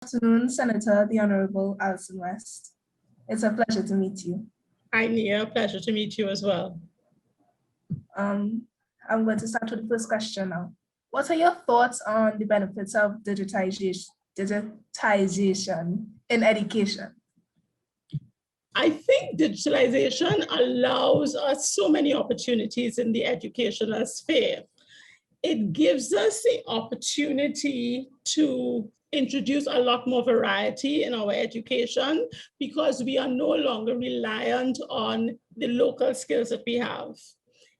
afternoon, Senator, the Honorable Allyson West. It's a pleasure to meet you. Hi, Nia. Pleasure to meet you as well. I'm going to start with the first question now. What are your thoughts on the benefits of digitization in education? I think digitalization allows us so many opportunities in the educational sphere. It gives us the opportunity to introduce a lot more variety in our education because we are no longer reliant on the local skills that we have.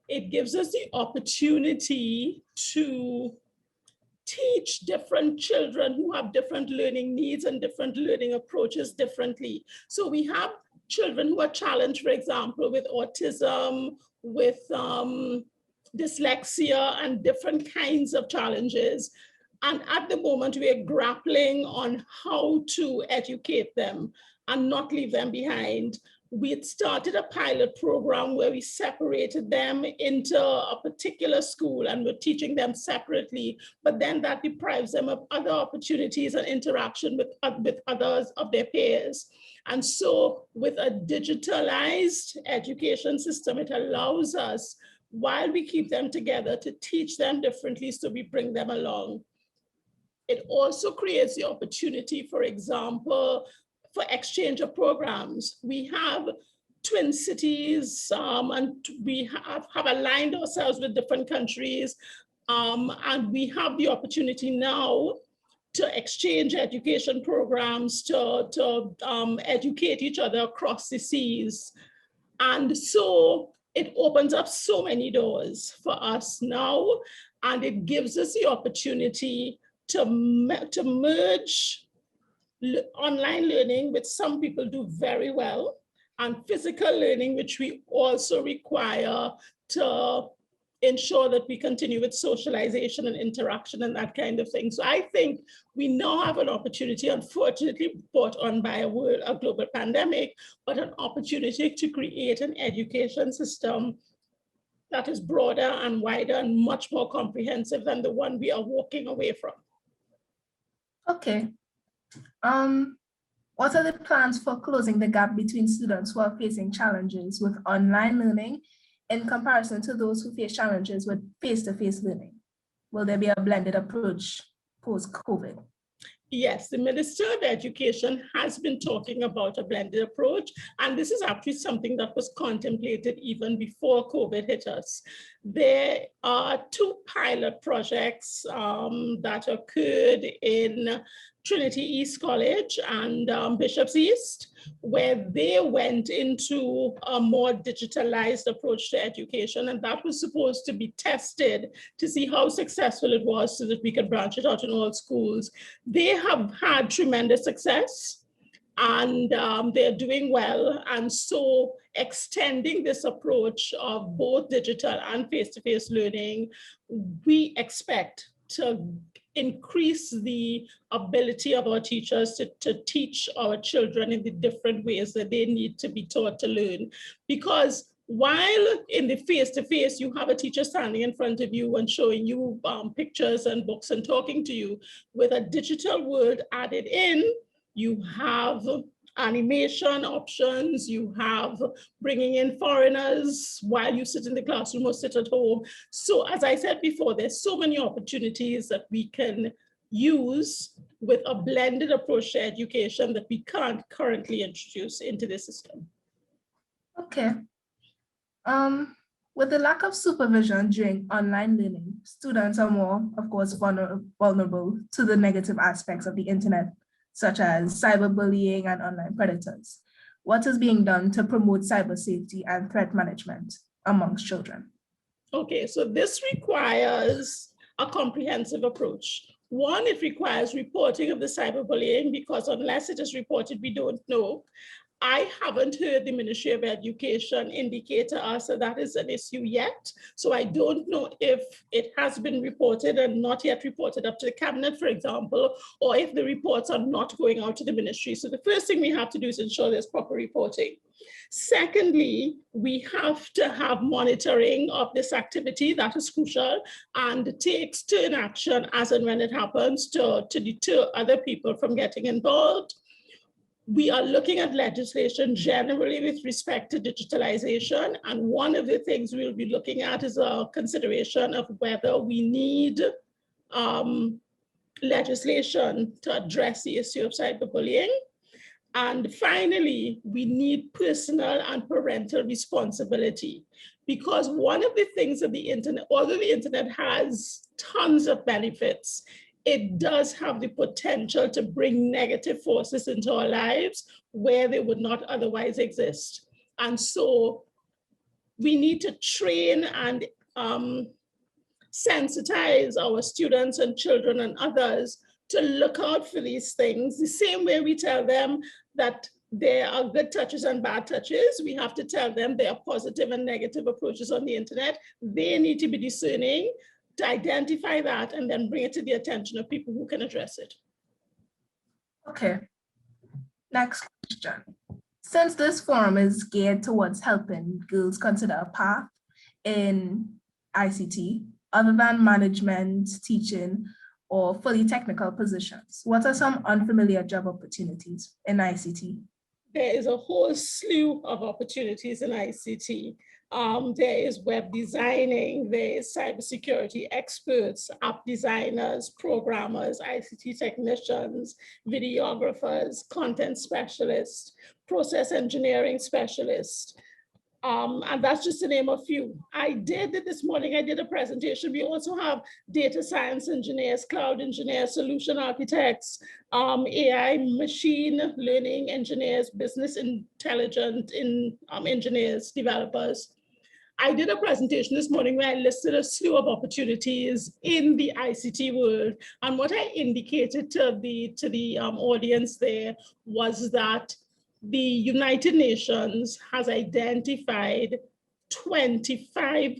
It gives us the opportunity to teach different children who have different learning needs and different learning approaches differently. So we have children who are challenged, for example, with autism, with dyslexia and different kinds of challenges. And at the moment, we are grappling on how to educate them and not leave them behind. We had started a pilot program where we separated them into a particular school and we're teaching them separately, but then that deprives them of other opportunities and interaction with others of their peers. And so with a digitalized education system, it allows us, while we keep them together, to teach them differently so we bring them along. It also creates the opportunity, for example, for exchange of programs. We have twin cities and we have aligned ourselves with different countries and we have the opportunity now to exchange education programs, to educate each other across the seas. And so it opens up so many doors for us now, and it gives us the opportunity to merge online learning, which some people do very well, and physical learning, which we also require to ensure that we continue with socialization and interaction and that kind of thing. So I think we now have an opportunity, unfortunately brought on by a global pandemic, but an opportunity to create an education system that is broader and wider and much more comprehensive than the one we are walking away from. Okay. What are the plans for closing the gap between students who are facing challenges with online learning in comparison to those who face challenges with face-to-face learning? Will there be a blended approach post-COVID? Yes, the Minister of Education has been talking about a blended approach, and this is actually something that was contemplated even before COVID hit us. There are two pilot projects that occurred in Trinity East College and Bishop's East, where they went into a more digitalized approach to education, and that was supposed to be tested to see how successful it was so that we could branch it out in all schools. They have had tremendous success and they're doing well. And so extending this approach of both digital and face-to-face learning, we expect to increase the ability of our teachers to teach our children in the different ways that they need to be taught to learn. Because while in the face-to-face, you have a teacher standing in front of you and showing you pictures and books and talking to you, with a digital world added in, you have animation options, you have bringing in foreigners while you sit in the classroom or sit at home. So as I said before, there's so many opportunities that we can use with a blended approach to education that we can't currently introduce into the system. Okay. With the lack of supervision during online learning, students are more, of course, vulnerable to the negative aspects of the internet, such as cyberbullying and online predators. What is being done to promote cyber safety and threat management amongst children? Okay, so this requires a comprehensive approach. One, it requires reporting of the cyberbullying, because unless it is reported, we don't know. I haven't heard the Ministry of Education indicate to us that that is an issue yet. So I don't know if it has been reported and not yet reported up to the cabinet, for example, or if the reports are not going out to the ministry. So the first thing we have to do is ensure there's proper reporting. Secondly, we have to have monitoring of this activity. That is crucial, and take stern action as and when it happens to deter other people from getting involved. We are looking at legislation generally with respect to digitalization. And one of the things we'll be looking at is a consideration of whether we need legislation to address the issue of cyberbullying. And finally, we need personal and parental responsibility, because one of the things that the internet, although the internet has tons of benefits, it does have the potential to bring negative forces into our lives where they would not otherwise exist. And so we need to train and sensitize our students and children and others to look out for these things. The same way we tell them that there are good touches and bad touches, we have to tell them there are positive and negative approaches on the internet. They need to be discerning to identify that and then bring it to the attention of people who can address it. Okay, next question. Since this forum is geared towards helping girls consider a path in ICT, other than management, teaching, or fully technical positions, what are some unfamiliar job opportunities in ICT? There is a whole slew of opportunities in ICT. There is web designing, there is cybersecurity experts, app designers, programmers, ICT technicians, videographers, content specialists, process engineering specialists. And that's just to name a few. This morning, I did a presentation. We also have data science engineers, cloud engineers, solution architects, AI, machine learning engineers, business intelligence engineers, developers. I did a presentation this morning where I listed a slew of opportunities in the ICT world. And what I indicated to the audience there was that the United Nations has identified 25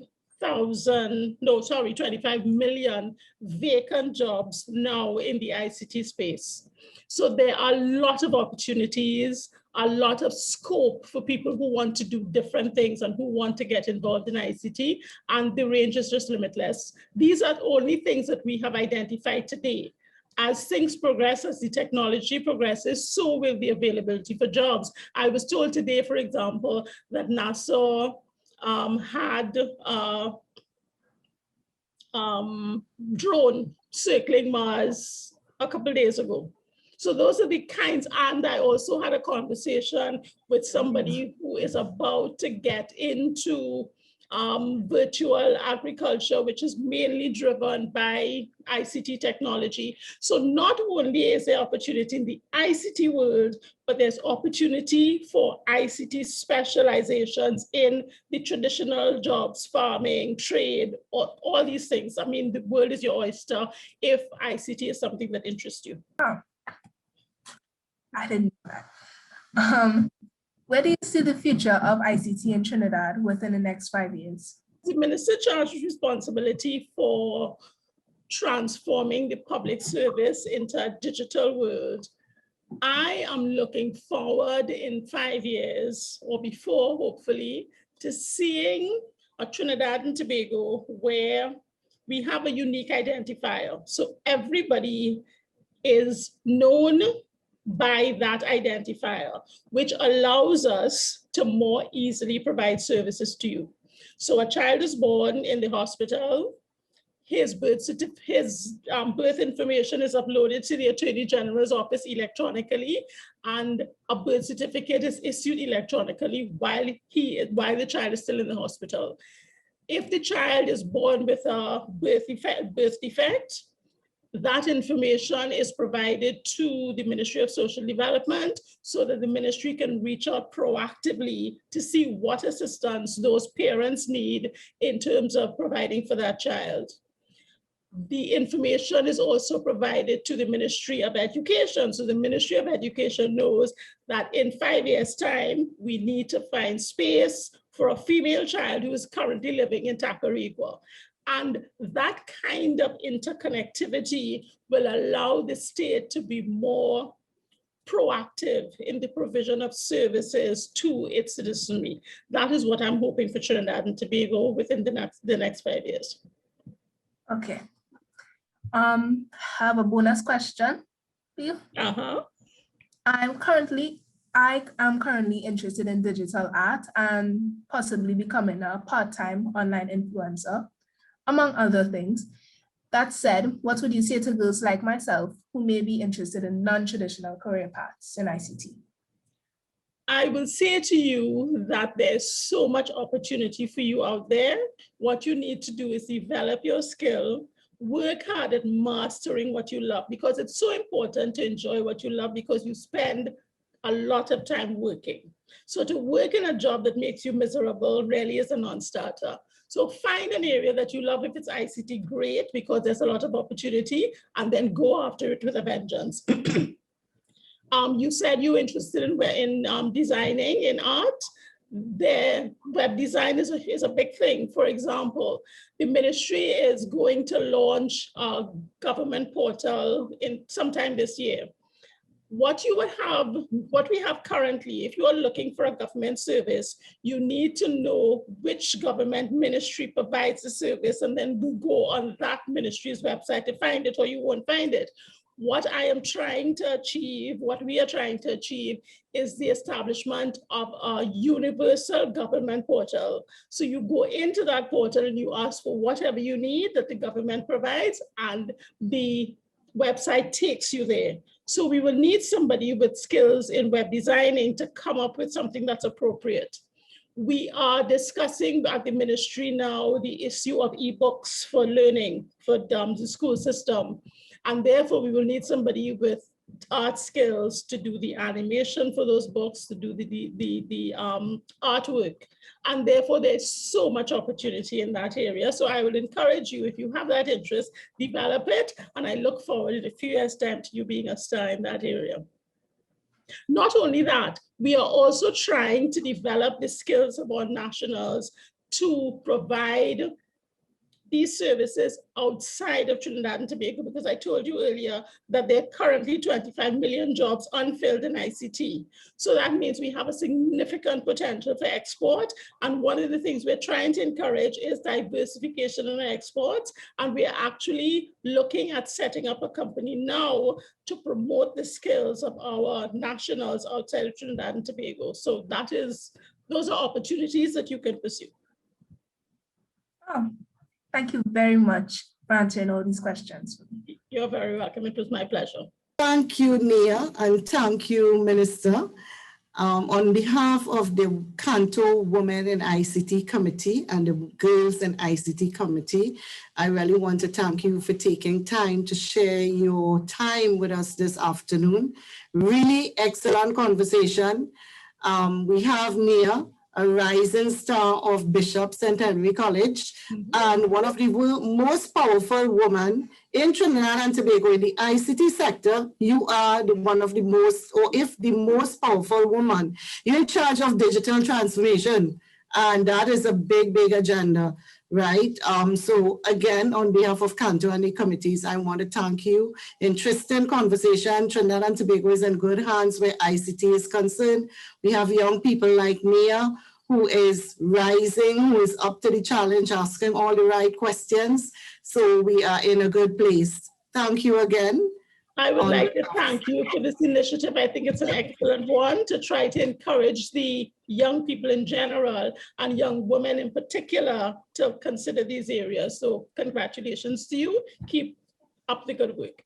million vacant jobs now in the ICT space. So there are a lot of opportunities, a lot of scope for people who want to do different things and who want to get involved in ICT, and the range is just limitless. These are only things that we have identified today. As things progress, as the technology progresses, so will the availability for jobs. I was told today, for example, that NASA had a drone circling Mars a couple of days ago. So those are the kinds, and I also had a conversation with somebody who is about to get into virtual agriculture, which is mainly driven by ICT technology. So not only is there opportunity in the ICT world, but there's opportunity for ICT specializations in the traditional jobs, farming, trade, all these things. I mean, the world is your oyster if ICT is something that interests you. Oh, I didn't know that. Where do you see the future of ICT in Trinidad within the next 5 years? The minister charged with responsibility for transforming the public service into a digital world. I am looking forward in 5 years or before, hopefully, to seeing a Trinidad and Tobago where we have a unique identifier. So everybody is known by that identifier, which allows us to more easily provide services to you. So a child is born in the hospital, his birth information is uploaded to the Attorney General's office electronically, and a birth certificate is issued electronically while the child is still in the hospital. If the child is born with a birth defect, that information is provided to the Ministry of Social Development so that the ministry can reach out proactively to see what assistance those parents need in terms of providing for that child. the information is also provided to the Ministry of Education. So the Ministry of Education knows that in 5 years' time, we need to find space for a female child who is currently living in Tacarigua. And that kind of interconnectivity will allow the state to be more proactive in the provision of services to its citizenry. That is what I'm hoping for Trinidad and Tobago within the next 5 years. Okay. Have a bonus question for you. I am currently interested in digital art and possibly becoming a part-time online influencer, among other things. That said, what would you say to girls like myself who may be interested in non-traditional career paths in ICT? I will say to you that there's so much opportunity for you out there. What you need to do is develop your skill, work hard at mastering what you love, because it's so important to enjoy what you love, because you spend a lot of time working. So to work in a job that makes you miserable really is a non-starter. So find an area that you love. If it's ICT, great, because there's a lot of opportunity, and then go after it with a vengeance. You said you're interested in designing in art. The web design is a big thing. For example, the ministry is going to launch a government portal in sometime this year. What we have currently, if you are looking for a government service, you need to know which government ministry provides the service, and then go on that ministry's website to find it, or you won't find it. What I am trying to achieve, what we are trying to achieve, is the establishment of a universal government portal. So you go into that portal and you ask for whatever you need that the government provides, and the website takes you there. So we will need somebody with skills in web designing to come up with something that's appropriate. We are discussing at the ministry now the issue of ebooks for learning for the school system. And therefore we will need somebody with art skills to do the animation for those books, to do the artwork. And therefore there's so much opportunity in that area. So I will encourage you, if you have that interest, develop it. And I look forward in a few years' time to you being a star in that area. Not only that, we are also trying to develop the skills of our nationals to provide these services outside of Trinidad and Tobago, because I told you earlier that there are currently 25 million jobs unfilled in ICT. So that means we have a significant potential for export. And one of the things we're trying to encourage is diversification in our exports. And we are actually looking at setting up a company now to promote the skills of our nationals outside of Trinidad and Tobago. So those are opportunities that you can pursue. Oh. Thank you very much for answering all these questions. You're very welcome. It was my pleasure. Thank you, Nia, and thank you, Minister. On behalf of the CANTO Women in ICT Committee and the Girls in ICT Committee, I really want to thank you for taking time to share your time with us this afternoon. Really excellent conversation. We have Nia, a rising star of Bishop St. Henry College, and one of the most powerful women in Trinidad and Tobago in the ICT sector. You are one of the most, or if the most powerful woman. You're in charge of digital transformation, and that is a big, big agenda, right? So again, on behalf of CANTO and the committees, I want to thank you. Interesting conversation. Trinidad and Tobago is in good hands where ICT is concerned. We have young people like Nia, who is rising, who is up to the challenge, asking all the right questions. So we are in a good place. Thank you again. I would like to thank you for this initiative. I think it's an excellent one to try to encourage the young people in general and young women in particular to consider these areas. So congratulations to you. Keep up the good work.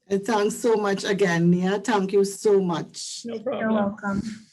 And thanks so much again, Nia. Thank you so much. No problem. You're welcome.